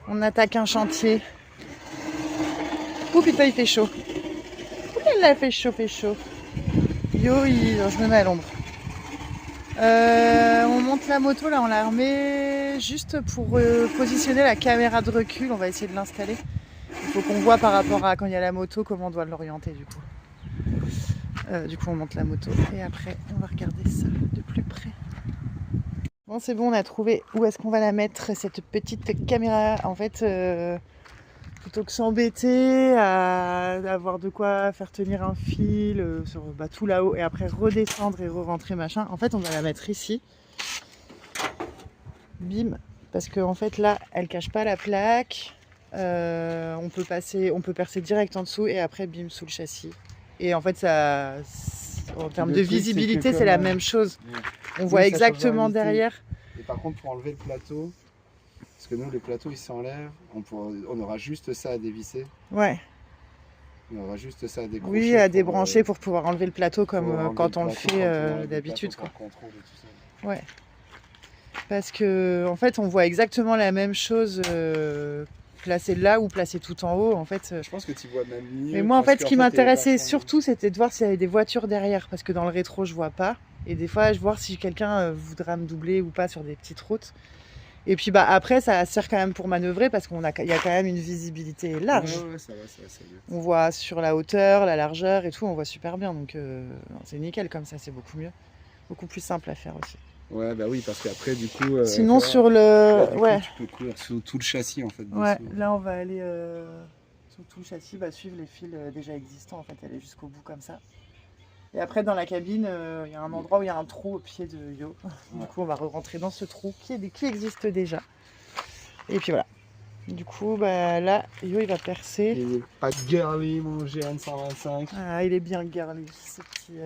On attaque un chantier. Oh putain, il fait chaud. Il a fait chaud, Yo, je me mets à l'ombre. On monte la moto, là on la remet juste pour positionner la caméra de recul. On va essayer de l'installer. Il faut qu'on voit par rapport à quand il y a la moto comment on doit l'orienter du coup. Du coup on monte la moto et après on va regarder ça de plus près. Bon c'est bon, on a trouvé où est-ce qu'on va la mettre cette petite caméra. En fait plutôt que s'embêter à avoir de quoi faire tenir un fil sur tout là-haut et après redescendre et re-rentrer machin, en fait on va la mettre ici. Bim, parce que en fait là elle cache pas la plaque. On peut percer direct en dessous et après bim sous le châssis. Et en fait ça, en termes de visibilité c'est la même chose. On voit exactement derrière. Et par contre pour enlever le plateau, parce que nous les plateaux ils s'enlèvent, on aura juste ça à dévisser. Ouais. On aura juste ça à décrocher. Oui, à débrancher pour pouvoir enlever le plateau comme quand on le fait d'habitude quoi. Ouais. Parce que en fait on voit exactement la même chose placée là ou placée tout en haut en fait. Je pense que tu vois même mieux. Mais moi en fait ce qui m'intéressait surtout c'était de voir s'il y avait des voitures derrière parce que dans le rétro je vois pas. Et des fois je vois si quelqu'un voudra me doubler ou pas sur des petites routes. Et puis après ça sert quand même pour manœuvrer parce qu'il y a quand même une visibilité large. Ouais, ça va, on voit sur la hauteur, la largeur et tout, on voit super bien. Donc c'est nickel comme ça, c'est beaucoup mieux. Beaucoup plus simple à faire aussi. Ouais, bah oui, parce qu'après, du coup. Sinon, sur le. Ouais. Tu peux courir sur tout le châssis en fait. Ouais, là on va aller sur tout le châssis, suivre les fils déjà existants en fait, aller jusqu'au bout comme ça. Et après, dans la cabine, il y a un endroit où il y a un trou au pied de Yo. Du coup, on va rentrer dans ce trou qui existe déjà. Et puis voilà. Du coup, là, Yo il va percer. Il est pas girly, mon GN 125. Ah, il est bien girly, ce petit.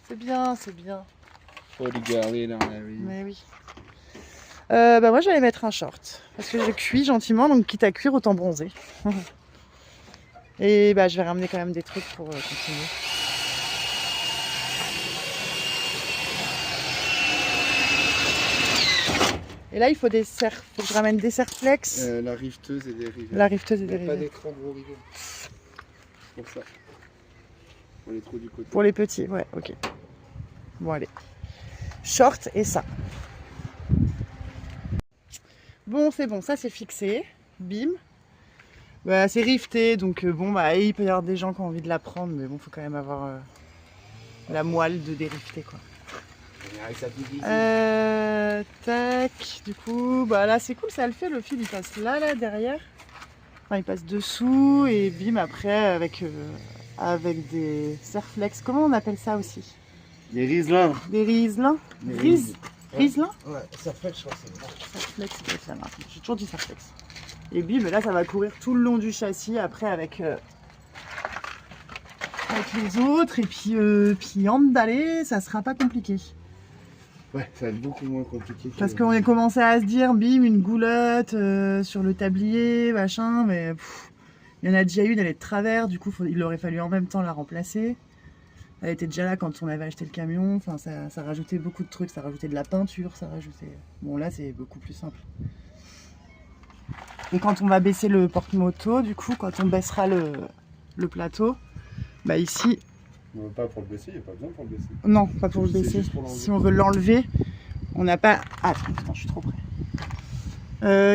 C'est bien, c'est bien. Faut les girly dans la vie. Mais oui. Moi, j'allais mettre un short. Parce que je cuis gentiment, donc quitte à cuire, autant bronzer. Et je vais ramener quand même des trucs pour continuer. Et là, il faut des serres. Faut que je ramène des serre-flex. La rifteuse et des rivets. La rifteuse et des rivets. Pas des trop gros rivets. Pour ça. Pour les trous du côté. Pour les petits, ouais, ok. Bon, allez. Short et ça. Bon, c'est bon, ça c'est fixé. Bim. C'est rifté, donc il peut y avoir des gens qui ont envie de la prendre, mais bon, faut quand même avoir la moelle de dérifter, quoi. Tac, du coup, là c'est cool, ça le fait, le fil il passe là derrière. Enfin, il passe dessous et bim après avec des serre-flex. Comment on appelle ça aussi? Des riselins. Des riselins. Riselins? Ouais, serre-flex, je crois que c'est bon. Serre-flex, j'ai toujours dit serre-flex. Et bim, là ça va courir tout le long du châssis après avec les autres et puis en d'aller, ça sera pas compliqué. Ouais, ça va être beaucoup moins compliqué. Parce qu'on a commencé à se dire, bim, une goulotte sur le tablier, machin, mais il y en a déjà une, elle est de travers, du coup il aurait fallu en même temps la remplacer. Elle était déjà là quand on avait acheté le camion, enfin ça rajoutait beaucoup de trucs, ça rajoutait de la peinture, ça rajoutait... Bon là c'est beaucoup plus simple. Et quand on va baisser le porte-moto, du coup quand on baissera le plateau, ici... Pas pour le baisser, il n'y a pas besoin pour le baisser. Non, pas pour le baisser. Si on veut l'enlever, on n'a pas... Ah, putain, je suis trop près.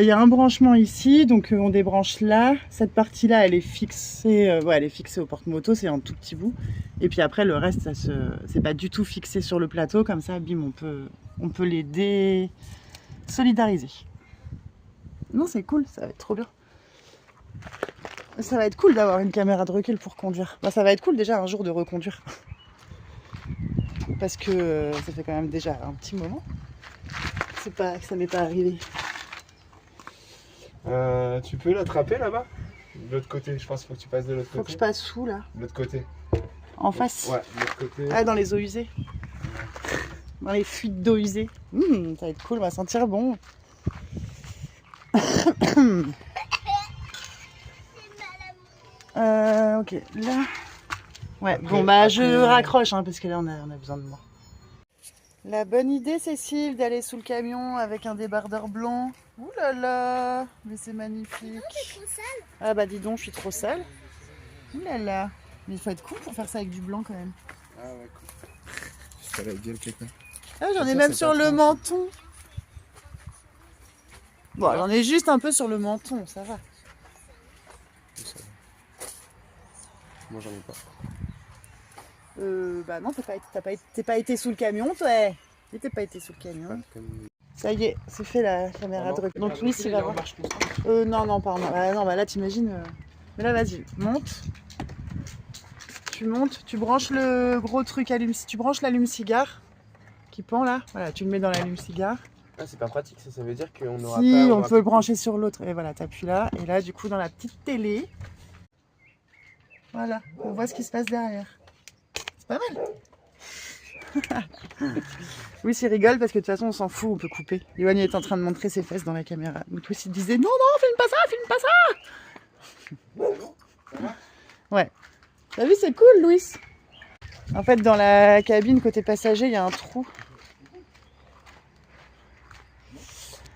Il y a un branchement ici, donc on débranche là. Cette partie-là, elle est fixée, elle est fixée au porte-moto, c'est un tout petit bout. Et puis après, le reste, c'est pas du tout fixé sur le plateau. Comme ça, bim, on peut les désolidariser. Non, c'est cool, ça va être trop bien. Ça va être cool d'avoir une caméra de recul pour conduire. Ça va être cool déjà un jour de reconduire. Parce que ça fait quand même déjà un petit moment. C'est pas que ça m'est pas arrivé. Tu peux l'attraper là-bas? De l'autre côté, je pense qu'il faut que tu passes de l'autre côté. Faut que je passe où là? De l'autre côté. En face? Ouais, de l'autre côté. Ah, dans les eaux usées. Dans les fuites d'eau usée. Ça va être cool, on va sentir bon. Ok, là. Ouais, après, je raccroche parce que là on a besoin de moi. La bonne idée, Cécile, d'aller sous le camion avec un débardeur blanc. Ouh là là, mais c'est magnifique. Trop sale. Ah bah dis donc, je suis trop sale. Ouh là là. Mais il faut être cool pour faire ça avec du blanc quand même. Ah ouais, cool. Ça va bien quelqu'un. Ah, j'en ai Ça, même c'est sur pas le tranché. menton. Bon, j'en ai juste un peu sur le menton, ça va. Ça va. Moi j'en ai pas. Bah non, t'es pas été sous le camion, toi. T'as pas été sous le camion. Pas comme... Ça y est, c'est fait la caméra de recul. Donc Louis, il va voir. marche constante. Non, non, pardon. Non, bah là, t'imagines. Mais là, vas-y, monte. Tu montes, tu branches le gros truc tu branches l'allume-cigare qui pend là. Voilà, tu le mets dans l'allume-cigare. Ah, c'est pas pratique, ça veut dire qu'on aura Si, pas... on peut le brancher sur l'autre. Et voilà, t'appuies là. Et là, du coup, dans la petite télé, voilà, on voit ce qui se passe derrière. C'est pas mal. Oui, il rigole parce que de toute façon, on s'en fout, on peut couper. Yoann il est en train de montrer ses fesses dans la caméra. Donc Louis, il disait non, non, filme pas ça, filme pas ça. Ouais. T'as vu, c'est cool, Louis. En fait, dans la cabine, côté passager, il y a un trou.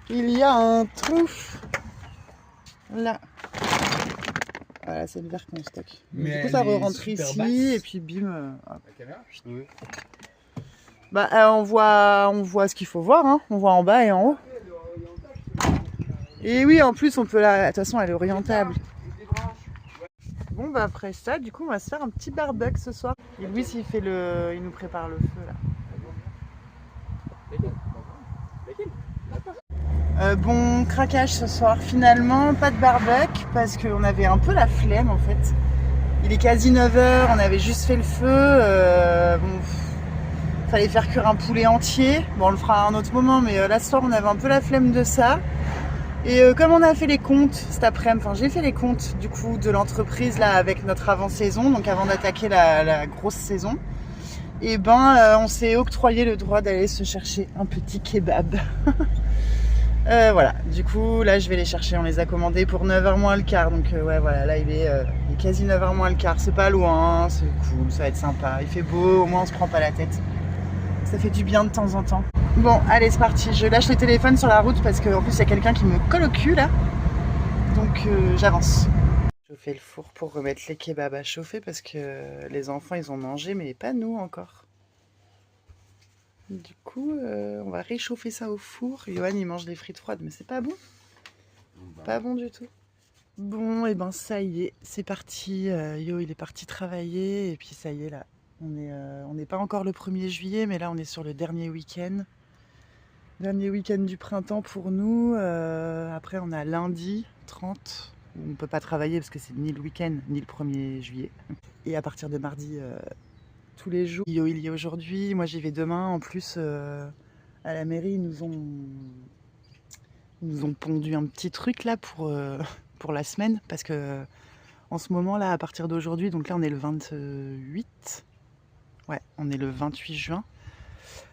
Il y a un trou. Là. Voilà, c'est le verre qu'on stocke. Mais du coup, ça elle est rentre super ici, basse. et puis bim. Hop. La caméra? Oui. Bah, on voit ce qu'il faut voir, hein. On voit en bas et en haut. Et oui, en plus, on peut la... De toute façon, elle est orientable. Bon, bah après ça, du coup, on va se faire un petit barbecue ce soir. Et Louis, il nous prépare le feu, là. Bon, craquage ce soir. Finalement, pas de barbecue, parce qu'on avait un peu la flemme, en fait. Il est quasi 9h, on avait juste fait le feu. Fallait faire cuire un poulet entier. Bon, on le fera à un autre moment, mais là, ce soir, on avait un peu la flemme de ça. Et comme on a fait les comptes cet après-midi, enfin j'ai fait les comptes du coup de l'entreprise là avec notre avant-saison, donc avant d'attaquer la grosse saison, et on s'est octroyé le droit d'aller se chercher un petit kebab. Voilà, du coup là je vais les chercher, on les a commandés pour 9h moins le quart, donc ouais voilà, là il est quasi 9h moins le quart, c'est pas loin, c'est cool, ça va être sympa, il fait beau, au moins on se prend pas la tête. Ça fait du bien de temps en temps. Bon, allez, c'est parti. Je lâche le téléphone sur la route parce qu'en plus, il y a quelqu'un qui me colle au cul, là. Donc, j'avance. Je fais le four pour remettre les kebabs à chauffer parce que les enfants, ils ont mangé, mais pas nous encore. Du coup, on va réchauffer ça au four. Yoann, il mange les frites froides, mais c'est pas bon. Pas bon du tout. Bon, et ben ça y est, c'est parti. Yo, il est parti travailler et puis ça y est, là. On n'est pas encore le 1er juillet, mais là on est sur le dernier week-end. Dernier week-end du printemps pour nous. Après on a lundi 30, où on ne peut pas travailler parce que c'est ni le week-end ni le 1er juillet. Et à partir de mardi, tous les jours. Il y a aujourd'hui, moi j'y vais demain. En plus, à la mairie, ils nous ont pondu un petit truc là pour la semaine. Parce que en ce moment là, à partir d'aujourd'hui, donc là on est le 28. Ouais, on est le 28 juin.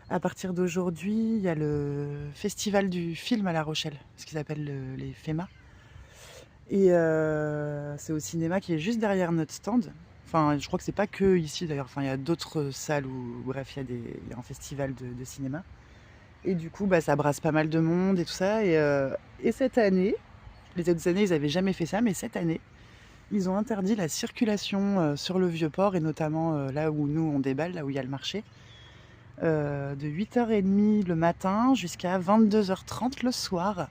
À partir d'aujourd'hui, il y a le festival du film à La Rochelle, ce qu'ils appellent les FEMA. Et c'est au cinéma qui est juste derrière notre stand. Enfin, je crois que c'est pas que ici d'ailleurs. Enfin, il y a d'autres salles où, bref, il y a un festival de cinéma. Et du coup, ça brasse pas mal de monde et tout ça. Et cette année, les autres années, ils avaient jamais fait ça, mais cette année, ils ont interdit la circulation sur le Vieux-Port et notamment là où nous on déballe, là où il y a le marché, de 8h30 le matin jusqu'à 22h30 le soir.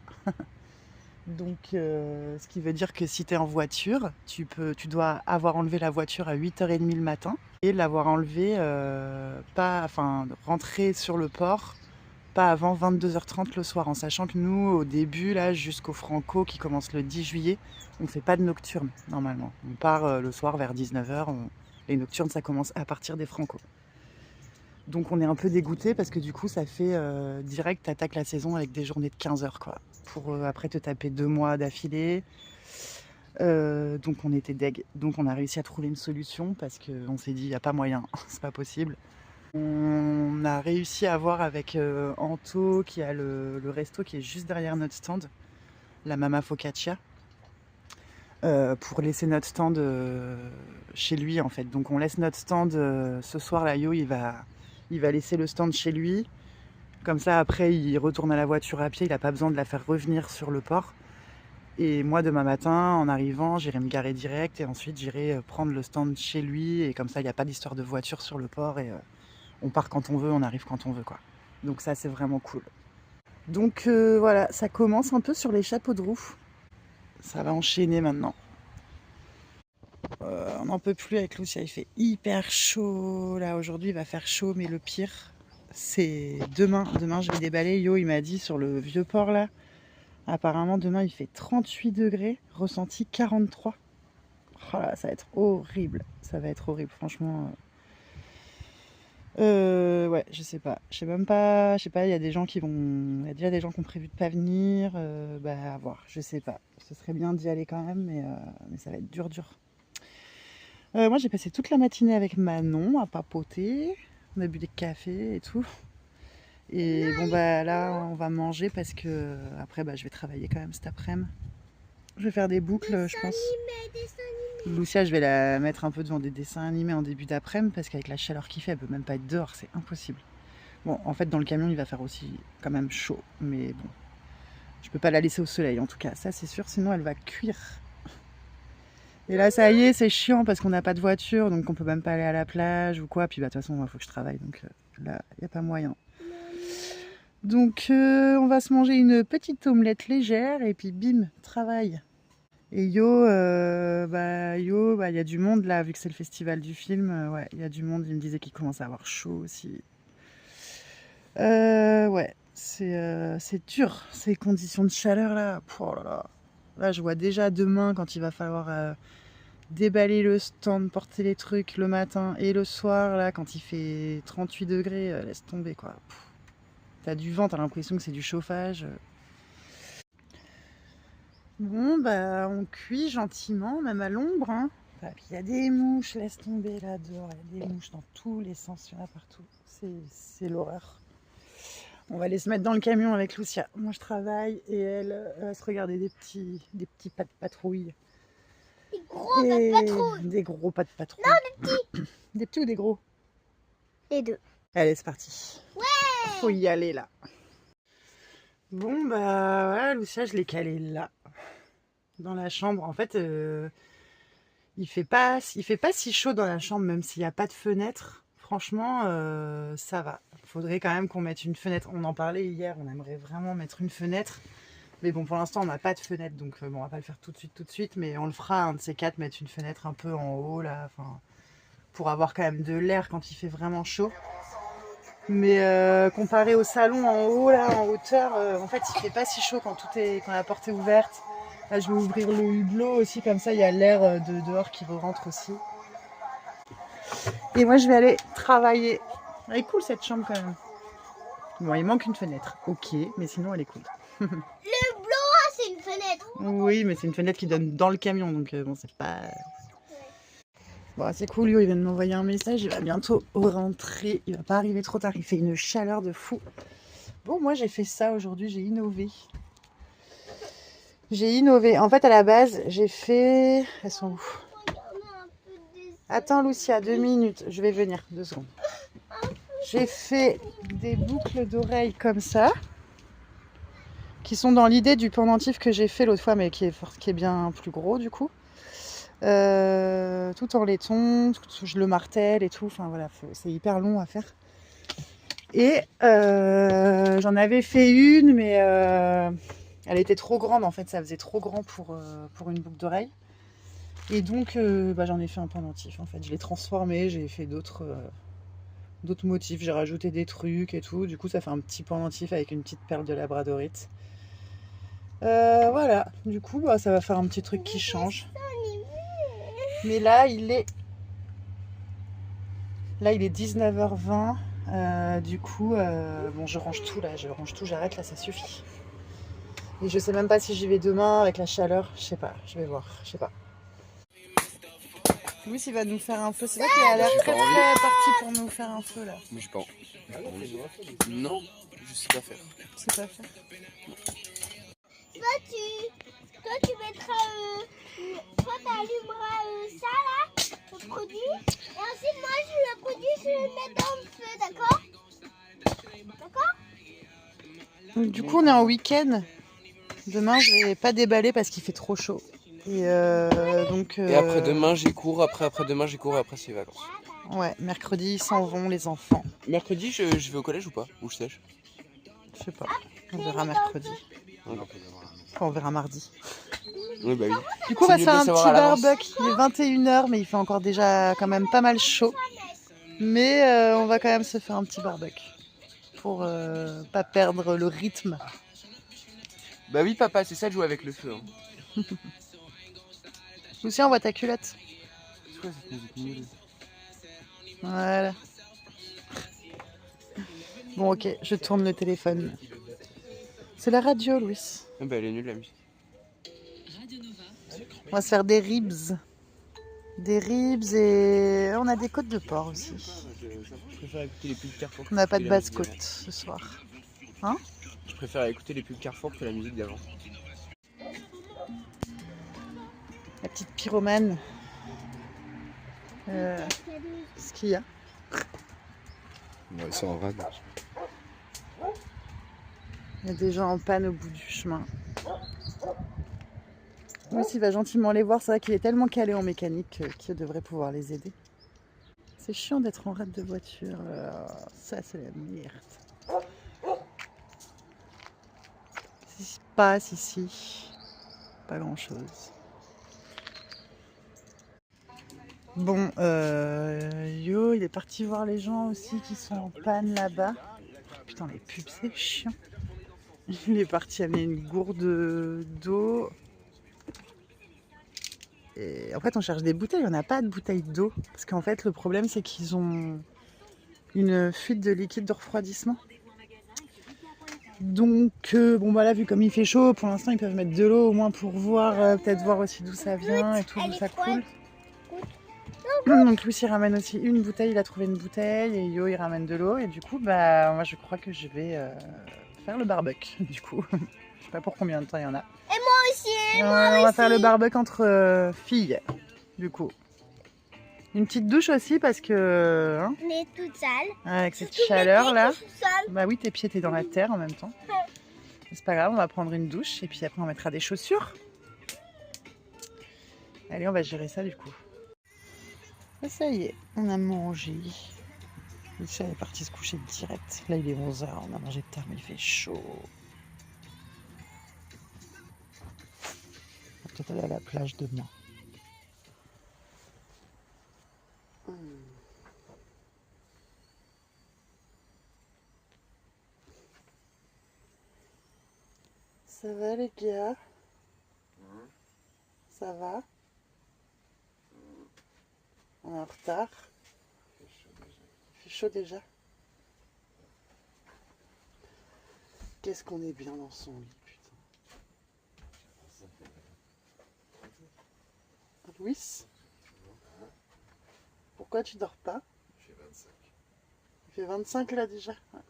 Donc ce qui veut dire que si tu es en voiture, tu dois avoir enlevé la voiture à 8h30 le matin et l'avoir enlevé, rentrer sur le port pas avant 22h30 le soir, en sachant que nous, au début, là, jusqu'au Franco, qui commence le 10 juillet, on ne fait pas de nocturne, normalement. On part le soir vers 19h. Les nocturnes, ça commence à partir des Franco. Donc on est un peu dégoûté parce que du coup, ça fait direct, t'attaques la saison avec des journées de 15h, quoi. Pour après te taper 2 mois d'affilée. Donc on était deg. Donc on a réussi à trouver une solution parce qu'on s'est dit, il n'y a pas moyen, c'est pas possible. On a réussi à voir avec Anto, qui a le resto qui est juste derrière notre stand, la Mama Focaccia, pour laisser notre stand chez lui en fait. Donc on laisse notre stand ce soir, là, Yo il va laisser le stand chez lui. Comme ça, après, il retourne à la voiture à pied, il n'a pas besoin de la faire revenir sur le port. Et moi, demain matin, en arrivant, j'irai me garer direct et ensuite j'irai prendre le stand chez lui. Et comme ça, il n'y a pas d'histoire de voiture sur le port et on part quand on veut, on arrive quand on veut, quoi. Donc ça, c'est vraiment cool. Donc voilà, ça commence un peu sur les chapeaux de roue. Ça va enchaîner maintenant. On n'en peut plus avec Lucia, il fait hyper chaud. Là, aujourd'hui, il va faire chaud, mais le pire, c'est demain. Demain, je vais déballer. Yo, il m'a dit sur le vieux port, là. Apparemment, demain, il fait 38 degrés, ressenti 43. Oh là, ça va être horrible. Ça va être horrible, franchement. Ouais, je sais pas. Je sais même pas. Je sais pas, il y a des gens qui vont. Il y a déjà des gens qui ont prévu de pas venir. Bah, à voir. Je sais pas. Ce serait bien d'y aller quand même, mais ça va être dur, dur. Moi, j'ai passé toute la matinée avec Manon à papoter. On a bu des cafés et tout. Et bon, bah là, on va manger parce que après, bah, je vais travailler quand même cet après-midi. Je vais faire des boucles, je pense. Lucia, je vais la mettre un peu devant des dessins animés en début d'après-midi parce qu'avec la chaleur qu'il fait, elle peut même pas être dehors, c'est impossible. Bon, en fait, dans le camion, il va faire aussi quand même chaud, mais bon, je peux pas la laisser au soleil en tout cas, ça c'est sûr, sinon elle va cuire. Et là, ça y est, c'est chiant parce qu'on n'a pas de voiture, donc on peut même pas aller à la plage ou quoi. Puis bah, de toute façon, il faut que je travaille, donc là, il n'y a pas moyen. Donc, on va se manger une petite omelette légère et puis bim, travail. Et Yo, il y a du monde là, vu que c'est le festival du film. Ouais, il y a du monde. Il me disait qu'il commence à avoir chaud aussi. Ouais, c'est dur ces conditions de chaleur là. Oh là là. Là, je vois déjà demain quand il va falloir déballer le stand, porter les trucs le matin et le soir là, quand il fait 38 degrés, laisse tomber quoi. T'as du vent, t'as l'impression que c'est du chauffage. Bon, bah, on cuit gentiment, même à l'ombre. Hein. Bah, puis il y a des mouches, laisse tomber là dehors. Il y a des mouches dans tous les sens, il y en a partout. C'est l'horreur. On va aller se mettre dans le camion avec Lucia. Moi, je travaille et elle va se regarder des petits pas de patrouille. Des gros pas de patrouille. Des gros pas de patrouille. Non, des petits. Des petits ou des gros? Les deux. Allez, c'est parti. Ouais. Faut y aller là. Bon, bah, voilà, Lucia, je l'ai calée là. Dans la chambre, en fait, il fait pas si chaud dans la chambre, même s'il n'y a pas de fenêtre. Franchement, ça va. Il faudrait quand même qu'on mette une fenêtre. On en parlait hier, on aimerait vraiment mettre une fenêtre. Mais bon, pour l'instant, on n'a pas de fenêtre, donc bon, on va pas le faire tout de suite. Mais on le fera, un de ces quatre, mettre une fenêtre un peu en haut, là, pour avoir quand même de l'air quand il fait vraiment chaud. Mais comparé au salon en haut, là, en hauteur, en fait, il fait pas si chaud quand la porte est ouverte. Là, je vais ouvrir le hublot aussi, comme ça il y a l'air de dehors qui rentre aussi. Et moi je vais aller travailler. Elle est cool cette chambre quand même. Bon, il manque une fenêtre, ok, mais sinon elle est cool. Le hublot, c'est une fenêtre. Oui, mais c'est une fenêtre qui donne dans le camion, donc bon, c'est pas... Bon, c'est cool, il vient de m'envoyer un message, il va bientôt rentrer, il va pas arriver trop tard, il fait une chaleur de fou. Bon, moi j'ai fait ça aujourd'hui, j'ai innové. En fait, à la base, j'ai fait... Elles sont où? Attends, Lucia, 2 minutes. Je vais venir, 2 secondes. J'ai fait des boucles d'oreilles comme ça, qui sont dans l'idée du pendentif que j'ai fait l'autre fois, mais qui est bien plus gros, du coup. Tout en laiton, je le martèle et tout. Enfin, voilà, c'est hyper long à faire. Et j'en avais fait une, mais... elle était trop grande en fait, ça faisait trop grand pour une boucle d'oreille. Et donc j'en ai fait un pendentif en fait. Je l'ai transformé, j'ai fait d'autres motifs, j'ai rajouté des trucs et tout. Du coup ça fait un petit pendentif avec une petite perle de labradorite. Voilà, du coup ça va faire un petit truc qui change. Mais là il est 19h20. Du coup bon, je range tout là, j'arrête là, ça suffit. Et je sais même pas si j'y vais demain avec la chaleur, je sais pas, je vais voir, je sais pas. Louis il va nous faire un feu, c'est vrai qu'il a l'air très parti pour nous faire un feu là. Mais j'ai pas envie. Non, je sais pas faire. Tu sais pas faire. Toi tu mettras, toi t'allumeras ça là, le produit, et ensuite moi le produit je vais le mettre dans le feu, d'accord? D'accord? Du coup, on est en week-end. Demain, je vais pas déballer parce qu'il fait trop chaud. Et donc. Et après-demain, j'ai cours. Après-demain, j'ai cours. Et après, c'est les vacances. Ouais, mercredi, ils s'en vont, les enfants. Mercredi, je vais au collège ou pas? Ou je sèche? Je sais pas. On verra mercredi. Ouais. Enfin, on verra mardi. Oui, bah oui. Du coup, on va C'est se faire mieux de un savoir petit à l'avance. barbecue. Il est 21h, mais il fait encore déjà quand même pas mal chaud. Mais on va quand même se faire un petit barbecue. Pour pas perdre le rythme. Bah oui, papa, c'est ça de jouer avec le feu. Hein. Lucien, on voit ta culotte. C'est quoi cette musique nulle? Voilà. Bon, ok, je tourne le téléphone. C'est la radio, Louis. Ah bah elle est nulle la musique. On va se faire des ribs. Des ribs et on a des côtes de porc aussi. Je préfère écouter les pubs Carrefour. On n'a pas de basse-côte ce soir. Hein? Je préfère écouter les pubs Carrefour que la musique d'avant. La petite pyromane. Qu'est-ce qu'il y a? Ils sont en rade. Il y a des gens en panne au bout du chemin. Louis, il va gentiment les voir. C'est vrai qu'il est tellement calé en mécanique qu'il devrait pouvoir les aider. C'est chiant d'être en rade de voiture. Ça, c'est la merde. Qu'est-ce qui se passe ici? Pas grand-chose. Bon, Yo, il est parti voir les gens aussi qui sont en panne là-bas. Putain, les pubs, c'est chiant. Il est parti amener une gourde d'eau. Et en fait, on cherche des bouteilles. On n'a pas de bouteilles d'eau. Parce qu'en fait, le problème, c'est qu'ils ont une fuite de liquide de refroidissement. Donc, bon, bah là, vu comme il fait chaud, pour l'instant, ils peuvent mettre de l'eau au moins pour voir, peut-être voir aussi d'où ça vient et tout, d'où ça coule. Donc, Louis, il ramène aussi une bouteille. Il a trouvé une bouteille. Et Yo, il ramène de l'eau. Et du coup, bah, moi, je crois que je vais faire le barbecue, du coup. Je sais pas pour combien de temps il y en a. Aussi, On va faire le barbecue entre filles, du coup. Une petite douche aussi parce que, hein, on est toute sale. avec cette chaleur là, Sale. bah oui, tes pieds étaient dans la terre en même temps. C'est pas grave, on va prendre une douche et puis après on mettra des chaussures. Allez, on va gérer ça du coup. Ah, ça y est, on a mangé. Lucia est partie se coucher direct. Là il est 11h, on a mangé tard mais il fait chaud. On va peut-être aller à la plage demain. Ça va les gars? Ça va? On est en retard? Il fait chaud déjà. Qu'est-ce qu'on est bien dans son lit, putain. Louis? Pourquoi tu dors pas? Il fait 25. Il fait 25 là déjà. Ouais.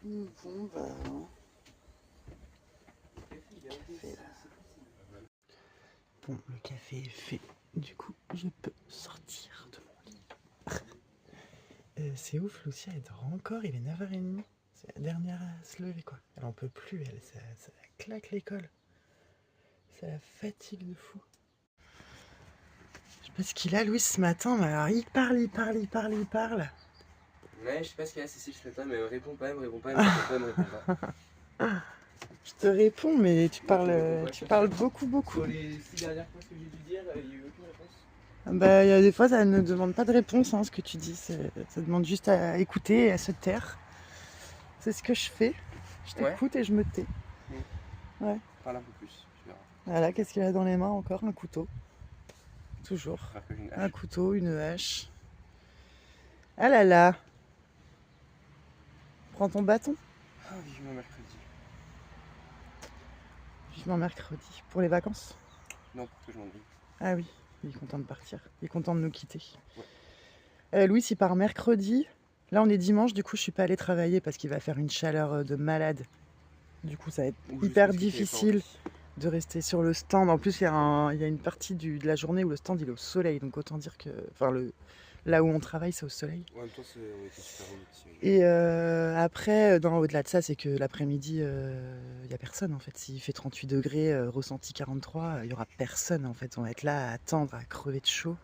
Bon bah... Café, là. Bon, le café est fait. Du coup, je peux sortir de mon lit. C'est ouf, Lucia, elle dort encore. Il est 9h30. C'est la dernière à se lever, quoi. Elle en peut plus, elle. Ça la claque l'école. Ça la fatigue de fou. Je sais pas ce qu'il a, Louis, ce matin. Mais alors, il parle. Ouais, je sais pas ce qu'il y a, Cécile, je réponds pas, mais réponds pas, me réponds pas. Je te réponds, mais tu parles beaucoup. Sur les 6 dernières fois que j'ai dû dire, il n'y a eu aucune réponse. Bah, y a des fois, ça ne demande pas de réponse, hein, ce que tu dis. Ça demande juste à écouter et à se taire. C'est ce que je fais. Je t'écoute et je me tais. Ouais. Parle un peu plus, tu verras. Voilà, qu'est-ce qu'il a dans les mains encore? Un couteau. Toujours. J'espère que j'ai une hache. Un couteau, une hache. Ah là là. Prends ton bâton. Ah, vivement mercredi. Vivement mercredi. Pour les vacances. Non, pour que je m'ennuie. Ah oui, il est content de partir. Il est content de nous quitter. Ouais. Louis, il part mercredi. Là, on est dimanche, du coup, je suis pas allée travailler parce qu'il va faire une chaleur de malade. Du coup, ça va être hyper difficile de rester sur le stand. En plus, il y a une partie de la journée où le stand il est au soleil, donc autant dire que, enfin, le Là où on travaille, c'est au soleil. Ouais, en même temps, c'est super beau ici. Et après, au-delà de ça, c'est que l'après-midi, il n'y a personne en fait. S'il fait 38 degrés, ressenti 43, il n'y aura personne en fait. On va être là à attendre, à crever de chaud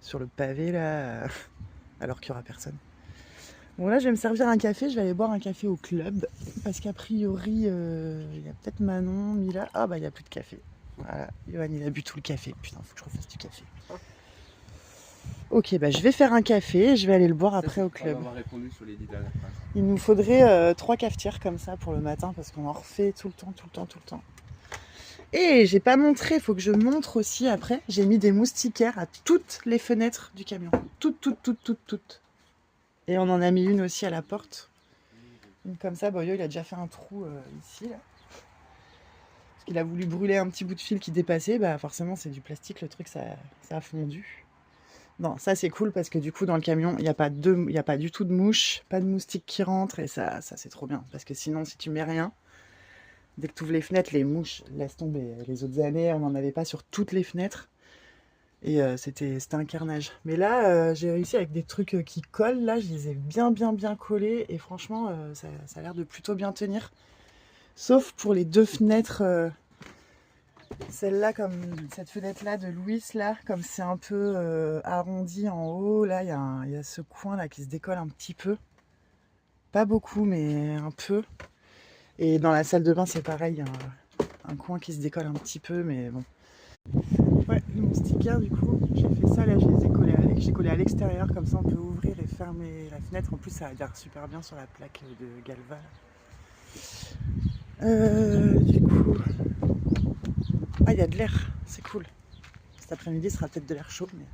sur le pavé là, alors qu'il n'y aura personne. Bon là, je vais me servir un café. Je vais aller boire un café au club parce qu'a priori, il y a peut-être Manon, Mila. Ah bah il n'y a plus de café. Voilà, Johan il a bu tout le café. Putain, faut que je refasse du café. Ok, bah je vais faire un café et je vais aller le boire après au club. On va avoir répondu sur les 10 dernières phrases. Il nous faudrait 3 cafetières comme ça pour le matin parce qu'on en refait tout le temps. Et j'ai pas montré, il faut que je montre aussi après. J'ai mis des moustiquaires à toutes les fenêtres du camion. Toutes. Et on en a mis une aussi à la porte. Donc comme ça, Boyo il a déjà fait un trou ici là. Parce qu'il a voulu brûler un petit bout de fil qui dépassait, bah forcément c'est du plastique, le truc ça a fondu. Non, ça c'est cool parce que du coup dans le camion, il n'y a pas du tout de mouches, pas de moustiques qui rentrent et ça c'est trop bien. Parce que sinon si tu mets rien, dès que tu ouvres les fenêtres, les mouches, laisse tomber. Les autres années, on n'en avait pas sur toutes les fenêtres et c'était un carnage. Mais là, j'ai réussi avec des trucs qui collent, là je les ai bien collés et franchement ça a l'air de plutôt bien tenir. Sauf pour les 2 fenêtres... Celle-là, comme cette fenêtre-là de Louis, là, comme c'est un peu arrondi en haut, là, il y a ce coin-là qui se décolle un petit peu. Pas beaucoup, mais un peu. Et dans la salle de bain, c'est pareil, il y a un coin qui se décolle un petit peu, mais bon. Ouais, mon sticker, du coup, j'ai fait ça, là, j'ai collé à l'extérieur, comme ça on peut ouvrir et fermer la fenêtre. En plus, ça adhère super bien sur la plaque de Galva. Du coup... Ah, il y a de l'air, c'est cool. Cet après-midi, ce sera peut-être de l'air chaud, mais...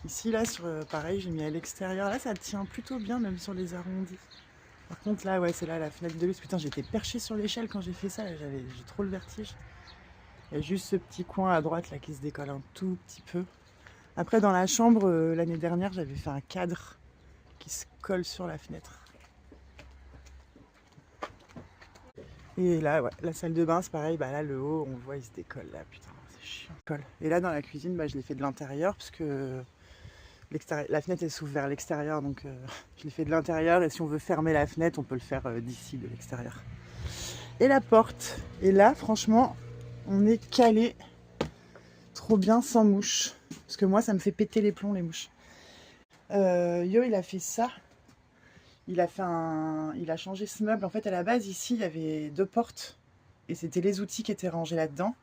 Ici, là, pareil, j'ai mis à l'extérieur. Là, ça tient plutôt bien, même sur les arrondis. Par contre, là, ouais, c'est là, la fenêtre de luxe. Putain, j'étais perchée sur l'échelle quand j'ai fait ça. J'ai trop le vertige. Il y a juste ce petit coin à droite, là, qui se décolle un tout petit peu. Après, dans la chambre, l'année dernière, j'avais fait un cadre qui se colle sur la fenêtre. Et là, ouais, la salle de bain, c'est pareil, bah là, le haut, on voit, il se décolle, là, putain, c'est chiant. Et là, dans la cuisine, bah, je l'ai fait de l'intérieur, parce que la fenêtre, elle s'ouvre vers l'extérieur, donc je l'ai fait de l'intérieur, et si on veut fermer la fenêtre, on peut le faire d'ici, de l'extérieur. Et la porte, et là, franchement, on est calé, trop bien, sans mouches, parce que moi, ça me fait péter les plombs, les mouches. Yo, il a fait ça. Il a changé ce meuble. En fait, à la base, ici, il y avait 2 portes. Et c'était les outils qui étaient rangés là-dedans.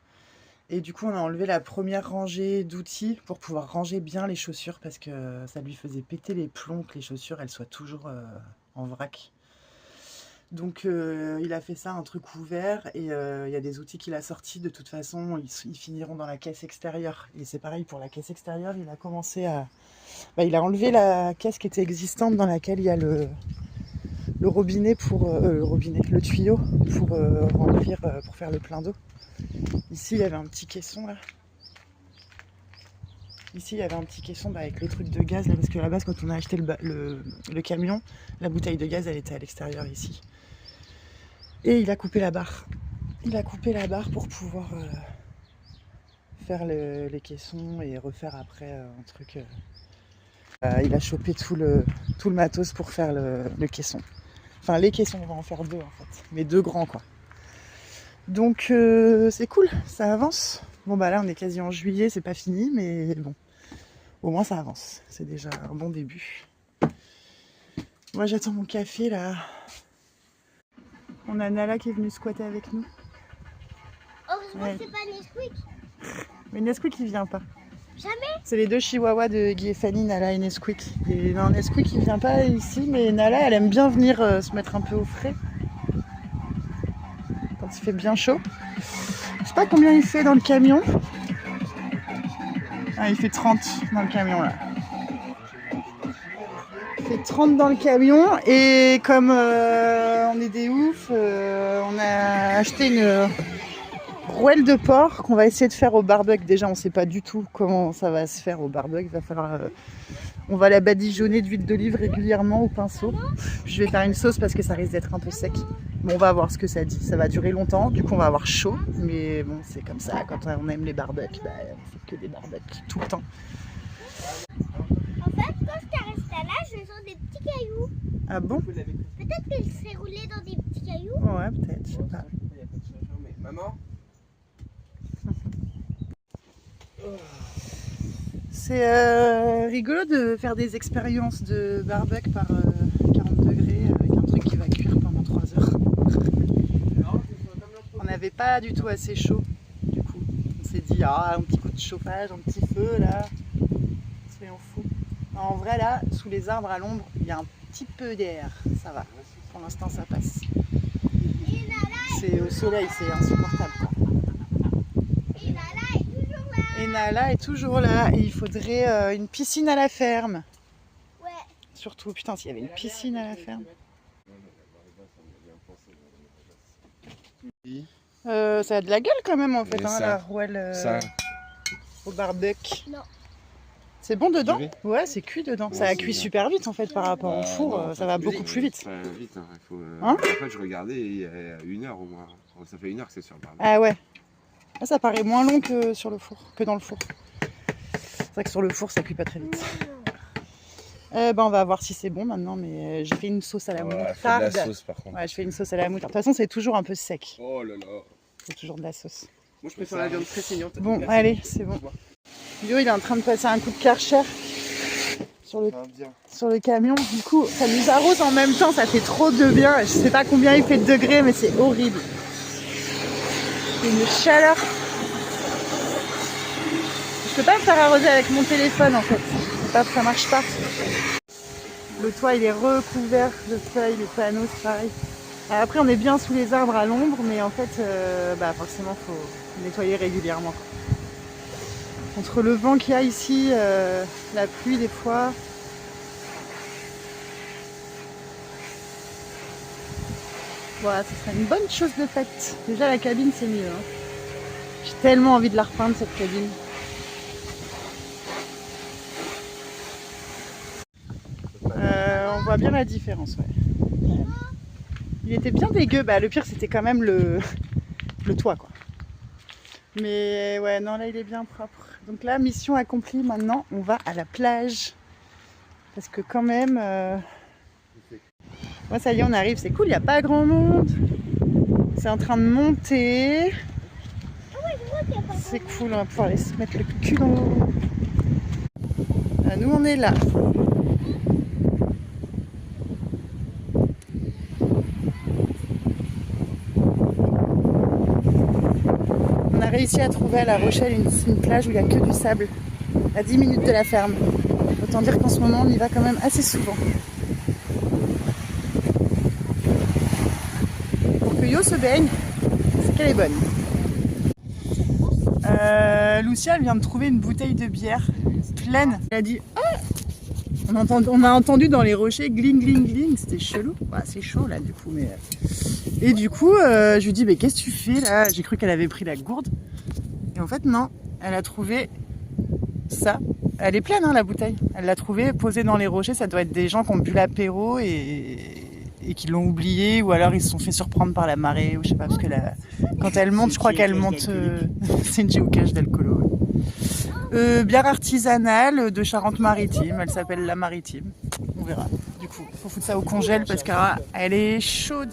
Et du coup, on a enlevé la première rangée d'outils pour pouvoir ranger bien les chaussures. Parce que ça lui faisait péter les plombs que les chaussures, elles soient toujours en vrac. Donc, il a fait ça, un truc ouvert. Et il y a des outils qu'il a sortis. De toute façon, ils finiront dans la caisse extérieure. Et c'est pareil pour la caisse extérieure. Il a commencé à... il a enlevé la caisse qui était existante dans laquelle il y a le robinet le tuyau pour remplir, pour faire le plein d'eau. Ici, il y avait un petit caisson là. Ici, il y avait un petit caisson avec le truc de gaz là, parce que à la base, quand on a acheté le camion, la bouteille de gaz, elle était à l'extérieur ici. Et il a coupé la barre. Il a coupé la barre pour pouvoir faire les caissons et refaire après un truc. Il a chopé tout le matos pour faire le caisson. Enfin, les caissons, on va en faire 2 en fait. Mais 2 grands quoi. Donc c'est cool, ça avance. Bon bah là on est quasi en juillet, c'est pas fini, mais bon. Au moins ça avance. C'est déjà un bon début. Moi j'attends mon café là. On a Nala qui est venue squatter avec nous. Heureusement Ouais. que c'est pas Nesquik. Mais Nesquik il vient pas. Jamais. C'est les 2 chihuahuas de Guy et Fanny, Nala et Nesquik. Et non, Nesquik il vient pas ici, mais Nala elle aime bien venir se mettre un peu au frais. Quand il fait bien chaud. Je sais pas combien il fait dans le camion. Ah, il fait 30 dans le camion là. Il fait 30 dans le camion et comme on est des oufs, on a acheté une rouelle de porc qu'on va essayer de faire au barbecue. Déjà, on sait pas du tout comment ça va se faire au barbecue. Va falloir, on va la badigeonner d'huile d'olive régulièrement au pinceau. Puis je vais faire une sauce parce que ça risque d'être un peu sec. Bon, on va voir ce que ça dit. Ça va durer longtemps, du coup on va avoir chaud. Mais bon, c'est comme ça, quand on aime les barbecues, bah, on fait que des barbecues tout le temps. En fait, quand je caresse ta là, je sens des petits cailloux. Ah bon? Peut-être qu'elle s'est roulée dans des petits cailloux. Ouais, peut-être, je sais pas. Maman. C'est rigolo de faire des expériences de barbecue par 40 degrés avec un truc qui va cuire pendant 3 heures. On n'avait pas du tout assez chaud, du coup. On s'est dit, ah, un petit coup de chauffage, un petit feu là. Soyons fous. En vrai, là, sous les arbres à l'ombre, il y a un petit peu d'air. Ça va. Pour l'instant, ça passe. C'est au soleil, c'est insupportable, quoi. Et Nala est toujours là. Et Nala est toujours là. Et il faudrait une piscine à la ferme. Ouais. Surtout, putain, s'il y avait une piscine à la ferme. Ça a de la gueule quand même en fait, Mais hein, ça- la rouelle Ça, au barbecue. Non. C'est bon dedans? Cuit? Ouais, c'est cuit dedans. Ouais, Ça a c'est cuit bien. super vite en fait par rapport au four, non, ça va beaucoup plus vite. Ça va vite, hein. Il faut, Hein en fait, je regardais il y a 1 heure au moins. Ça fait 1 heure que c'est sur le barbecue. Ah ouais. Ah, ça paraît moins long que sur le four, que dans le four. C'est vrai que sur le four ça cuit pas très vite. On va voir si c'est bon maintenant, mais j'ai fait une sauce à la moutarde. par contre. Ouais, je fais une sauce à la moutarde. De toute façon, c'est toujours un peu sec. Oh là là. C'est toujours de la sauce. Moi je préfère la viande très saignante. Bon, Merci. allez, c'est bon. Yo, il est en train de passer un coup de Karcher sur le camion. Du coup, ça nous arrose en même temps, ça fait trop de bien. Je sais pas combien il fait de degrés, mais c'est horrible. C'est une chaleur. Je peux pas me faire arroser avec mon téléphone en fait. Ça marche pas. Le toit il est recouvert de feuilles, les panneaux c'est pareil. Alors après on est bien sous les arbres à l'ombre, mais en fait forcément faut nettoyer régulièrement. Entre le vent qu'il y a ici, la pluie des fois. Voilà, ce serait une bonne chose de faite. Déjà la cabine c'est mieux. Hein. J'ai tellement envie de la repeindre cette cabine. On voit bien la différence, ouais. Il était bien dégueu, le pire c'était quand même le toit quoi. Mais ouais, non là il est bien propre. Donc là, mission accomplie, maintenant on va à la plage. Parce que quand même... Ouais, ça y est, on arrive, c'est cool, il n'y a pas grand monde. C'est en train de monter. C'est cool, on va pouvoir aller se mettre le cul dans l'eau. Nous on est là. On a réussi à trouver à La Rochelle une plage où il n'y a que du sable, à 10 minutes de la ferme. Autant dire qu'en ce moment on y va quand même assez souvent. Pour que Yo se baigne, c'est qu'elle est bonne. Lucia elle vient de trouver une bouteille de bière pleine. Elle a dit ah, on a entendu dans les rochers gling gling gling, c'était chelou. Bah, c'est chaud là du coup, mais et du coup je lui dis mais qu'est-ce que tu fais là? J'ai cru qu'elle avait pris la gourde et en fait non, elle a trouvé ça. Elle est pleine hein, la bouteille. Elle l'a trouvée posée dans les rochers. Ça doit être des gens qui ont bu l'apéro et qui l'ont oublié, ou alors ils se sont fait surprendre par la marée, ou je sais pas, parce que quand elle monte, je crois qu'elle monte. C'est une géocache d'alcoolo. Bière artisanale de Charente-Maritime. Elle s'appelle La Maritime. On verra. Du coup, faut foutre ça au congèle parce qu'elle est chaude.